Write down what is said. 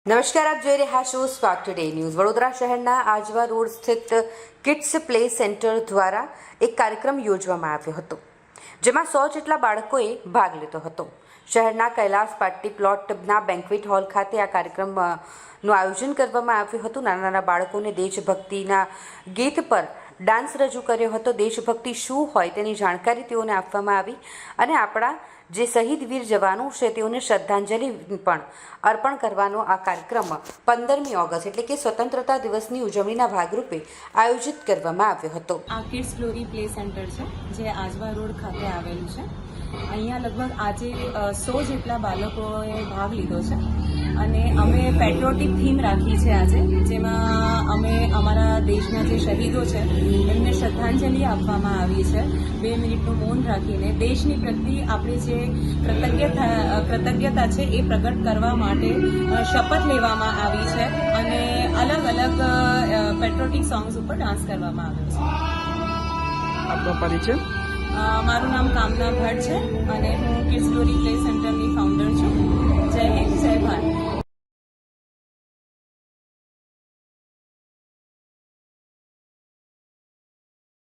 નમસ્કાર, આપ જોઈ રહ્યા છો સ્પાર્ક ટુડે ન્યૂઝ. વડોદરા શહેરના આજવા રોડ સ્થિત કિડ્સ પ્લે સેન્ટર દ્વારા એક કાર્યક્રમ યોજવામાં આવ્યો હતો, જેમાં 100 જેટલા બાળકોએ ભાગ લીધો હતો. શહેરના કૈલાસ પાર્ટી પ્લોટના બેન્ક્વેટ હોલ ખાતે આ કાર્યક્રમનું આયોજન કરવામાં આવ્યું હતું. નાના નાના બાળકોને દેશભક્તિના ગીત પર ડાન્સ રજૂ કર્યો હતો. દેશભક્તિ શું હોય તેની જાણકારી તેઓને આપવામાં આવી અને આપણા જે શહીદ વીર જવાનો છે તેઓને શ્રદ્ધાંજલિ પણ અર્પણ કરવાનો આ કાર્યક્રમ 15મી ઓગસ્ટ એટલે કે સ્વતંત્રતા દિવસની ઉજવણીના ભાગરૂપે આયોજિત કરવામાં આવ્યો હતો. આ કિડ્સ ગ્લોરી પ્લે સેન્ટર છે જે આજવા રોડ ખાતે આવેલું છે. અહીંયા લગભગ આજે 100 જેટલા બાળકોએ ભાગ લીધો છે અને અમે પેટ્રોટિક થીમ રાખી છે આજે, જેમાં અમે અમારા દેશના જે શહીદો છે એમને શ્રદ્ધાંજલિ આપવામાં આવી છે. 2 મિનિટનું મૌન રાખીને દેશની પ્રત્યે આપણી જે કૃતજ્ઞતા છે એ પ્રગટ કરવા માટે શપથ લેવામાં આવી છે અને અલગ અલગ પેટ્રોટિક સોંગ્સ ઉપર ડાન્સ કરવામાં આવ્યો છે. આપનો પરિચય? મારું નામ કામના ભટ્ટ છે અને હું કિડ્સ ગ્લોરી પ્લે સેન્ટરની ફાઉન્ડર છું. જય હિન્દ, જય ભારત.